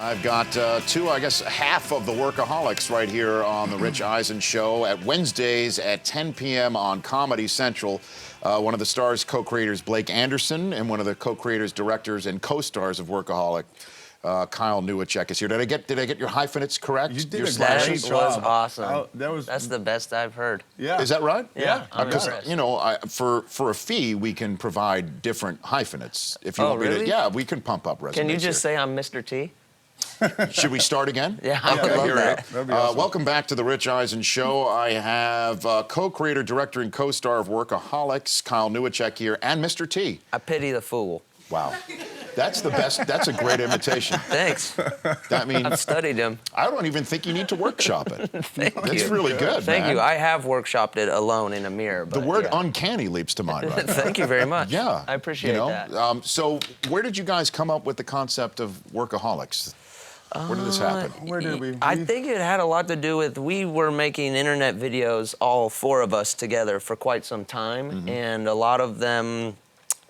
I've got I guess half of the Workaholics right here on the Rich Eisen Show at Wednesdays at 10 p.m. on Comedy Central. One of the stars, co-creators, Blake Anderson, and one of the co-creators, directors, and co-stars of Workaholic, Kyle Newacheck is here. Did I get your hyphenates correct? You did your a slashes? great was job. awesome. Oh, That's the best I've heard. Yeah. Is that right? Yeah, I'm Because impressed. you know, for a fee, we can provide different hyphenates. If you Oh, want me to, really? yeah, we can pump up resumes. Can you just here. say I'm Mr. T? Should we start again? Yeah, I would love here that. we go. That'd be awesome. Welcome back to the Rich Eisen Show. I have co-creator, director, and co-star of Workaholics, Kyle Newacheck here, and Mr. T. I pity the fool. Wow. That's the best. That's a great imitation. Thanks. I mean, I've studied him. I don't even think you need to workshop it. Thank That's you. really good, Thank man. you. I have workshopped it alone in a mirror. The But word yeah. uncanny leaps to mind right now. Thank you very much. Yeah. I appreciate that. So where did you guys come up with the concept of Workaholics? Where did this happen? Where did we? I think it had a lot to do with we were making internet videos, all four of us together, for quite some time, Mm-hmm. and a lot of them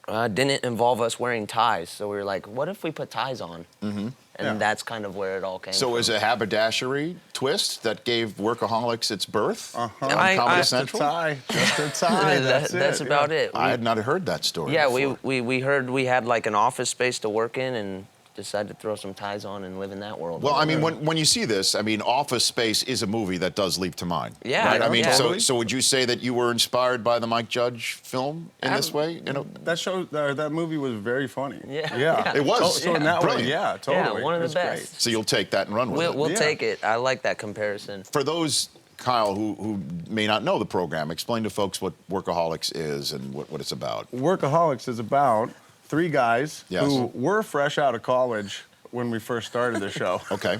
didn't involve us wearing ties. So we were like, what if we put ties on? Mm-hmm. And Yeah. that's kind of where it all came So from. is it a haberdashery twist that gave Workaholics its birth on Comedy I- Just a Central? tie. Just a tie. That's it. about it. I had not heard that story Yeah, before. we heard we had like an office space to work in and decided to throw some ties on and live in that world. Well, I mean, when you see this, I mean, Office Space is a movie that does leap to mind. Yeah, Right? I mean, yeah. so would you say that you were inspired by the Mike Judge film in this way? You know, That show, that movie was very funny. Yeah. Yeah. It was. So in that way, Brilliant. yeah, totally. one of the It's best. great. so you'll take that and run with we'll it. Yeah. take it. I like that comparison. For those, Kyle, who may not know the program, explain to folks what Workaholics is and what it's about. Workaholics is about three guys Yes. who were fresh out of college when we first started the show. Okay.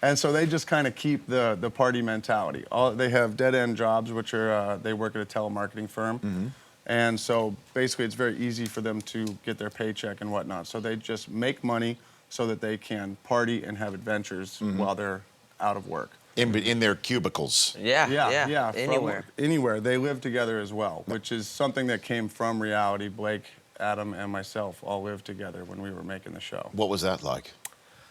And so they just kind of keep the party mentality. They have dead-end jobs, which are, they work at a telemarketing firm. Mm-hmm. And so basically it's very easy for them to get their paycheck and whatnot. So they just make money so that they can party and have adventures Mm-hmm. while they're out of work. In their cubicles. Yeah, Yeah. Anywhere. Anywhere. They live together as well, which is something that came from reality. Blake, Adam, and myself all lived together when we were making the show. What was that like?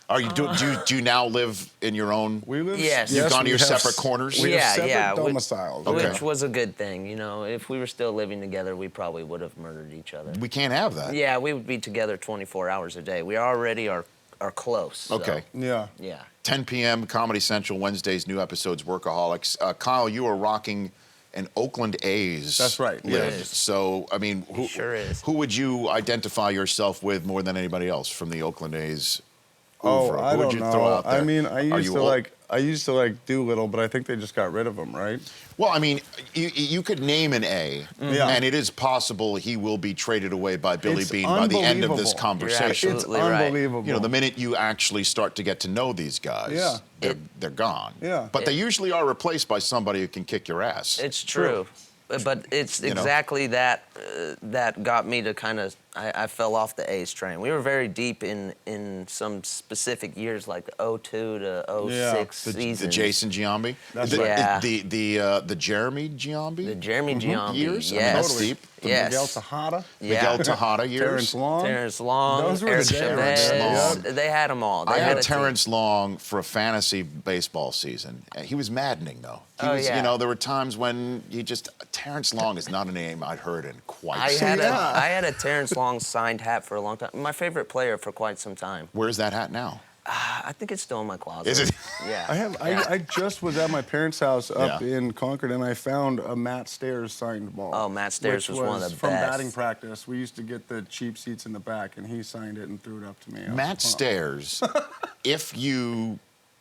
Are you do you now live in your own? We live. Yes. You've gone to we your have separate corners? We Yeah, have separate yeah, we- domiciles. Okay. Which was a good thing, you know. If we were still living together, we probably would have murdered each other. We can't have that. Yeah, we would be together 24 hours a day. We already are close. so, Okay. Yeah. Yeah. 10 p.m. Comedy Central, Wednesdays, new episodes, Workaholics. Kyle, you are rocking an Oakland A's That's right, lid. yes. So, I mean, who, Sure is. who would you identify yourself with more than anybody else from the Oakland A's? Oh, oeuvre? I Who would don't you know. throw out there? I mean, Are you old? I used to like Doolittle, but I think they just got rid of him, right? Well, I mean, you could name an A, Yeah. and it is possible he will be traded away by Billy It's Bean by the end of this unbelievable. conversation. It's Absolutely right. unbelievable. You know, the minute you actually start to get to know these guys, Yeah. they're gone. Yeah. But they usually are replaced by somebody who can kick your ass. It's true. But it's You know? exactly that that got me to kind of, I fell off the A's train. We were very deep in some specific years, like the 02 to 06 the seasons. Jason Giambi. That's the, right. Yeah. the Jeremy Giambi. The Jeremy Giambi. years? I mean, Yes. that's deep. The Yes. Miguel Tejada, Yeah. Miguel Tejada years. Terrence Long. Terrence Long, Those were the Eric days. Terrence Chavez. Long. They had them all. They I had a team. Terrence Long for a fantasy baseball season. He was maddening, though. He Oh, was, yeah. You know, there were times when Terrence Long is not a name I'd heard in quite some I time. had a Terrence Long signed hat for a long time. My favorite player for quite some time. Where's that hat now? I think it's still in my closet. Is it? Yeah. I just was at my parents' house up Yeah. in Concord, and I found a Matt Stairs signed ball. Oh, Matt Stairs which was one of the from best. batting practice. We used to get the cheap seats in the back, and he signed it and threw it up to me. I was Matt pumped. Stairs, if you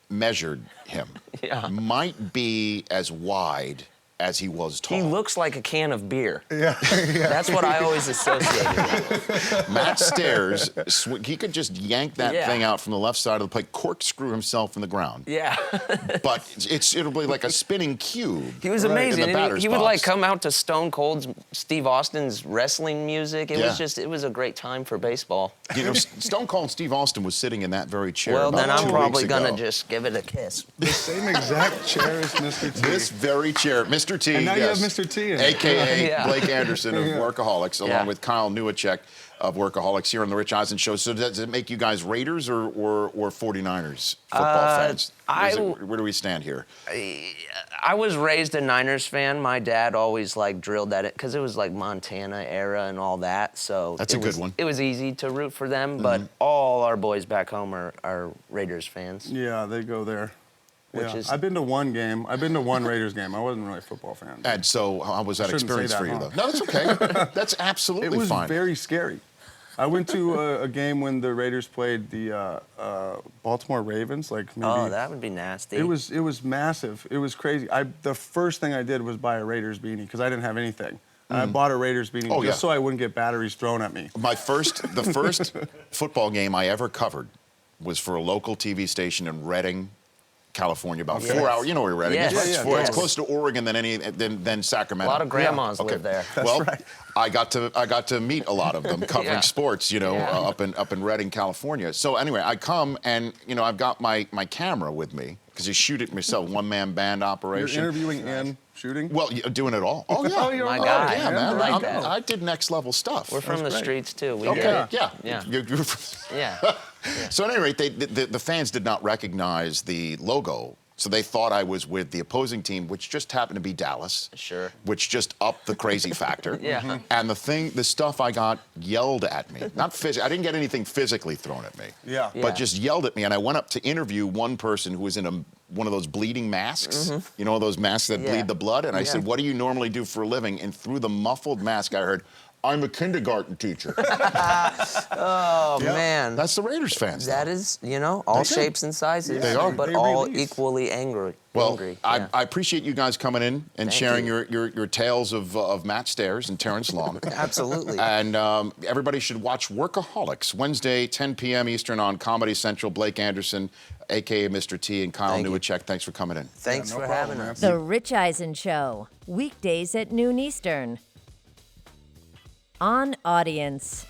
measured him, Yeah. might be as wide as he was tall. He looks like a can of beer. Yeah, yeah. That's what I always associated with. Matt Stairs, he could just yank that Yeah. thing out from the left side of the plate, corkscrew himself in the ground. Yeah. But it'll be like a spinning cube. He was in amazing. the And batter's he would box. like come out to Stone Cold's Steve Austin's wrestling music. It Yeah. it was a great time for baseball. You know, Stone Cold Steve Austin was sitting in that very chair. Well, about then 2 I'm probably weeks ago. gonna just give it a kiss. The same exact chair as Mr. T. This very chair, Mr. Mr. T. And now yes. you have Mr. T in it. AKA Yeah. Blake Anderson of Workaholics, along Yeah. with Kyle Newacheck of Workaholics here on the Rich Eisen Show. So does it make you guys Raiders or 49ers football fans? Where do we stand here? I was raised a Niners fan. My dad always like drilled at it because it was like Montana era and all that. So That's a good one. It was easy to root for them, but all our boys back home are Raiders fans. Yeah, they go there. Which Yeah. is- I've been to one game. I've been to one Raiders game. I wasn't really a football fan. And so how was that Shouldn't say experience that, for you, huh? though? No, that's okay. That's absolutely It was fine. very scary. I went to a game when the Raiders played the Baltimore Ravens. Like maybe Oh, that would be nasty. it was massive. It was crazy. The first thing I did was buy a Raiders beanie because I didn't have anything. And I bought a Raiders beanie Oh, just yeah. so I wouldn't get batteries thrown at me. The first football game I ever covered was for a local TV station in Redding, California, about 4 hours. You know where Redding Yes. is, right? Yeah, It's yeah, It's yes. closer to Oregon than a Sacramento. lot of grandmas Okay. live there. Well, right. I got to meet a lot of them covering Yeah. sports, Yeah. up in Redding, California. So anyway, I come and I've got my camera with me because you shoot it myself, one-man band You're operation. interviewing and shooting? Well, you're doing it all. Oh yeah, Oh, you're My right. guy. yeah, man. I like that. I did next level stuff. We're from the great. streets too. We Okay, get it. yeah. Yeah. You're Yeah. So at any rate, the fans did not recognize the logo, so they thought I was with the opposing team, which just happened to be Dallas. Sure. Which just upped the crazy factor. Yeah. Mhm. And the stuff I got yelled at me. Not physically. I didn't get anything physically thrown at me. Yeah. Yeah. But just yelled at me, and I went up to interview one person who was in one of those bleeding masks. You know those masks that Yeah. bleed the blood. And I Yeah. said, "What do you normally do for a living?" And through the muffled mask, I heard, "I'm a kindergarten teacher." Oh man. That's the Raiders fans. That is, all They do. shapes and sizes, They are. but They all release. equally angry. Well, angry. I yeah. appreciate you guys coming in and Thank sharing you. your tales of Matt Stairs and Terrence Long. Absolutely. And everybody should watch Workaholics, Wednesday, 10 p.m. Eastern on Comedy Central. Blake Anderson, a.k.a. Mr. T, and Kyle Thank you. Newacheck, thanks for coming in. Thanks no for problem, having man. us. The Rich Eisen Show, weekdays at noon Eastern. On Audience.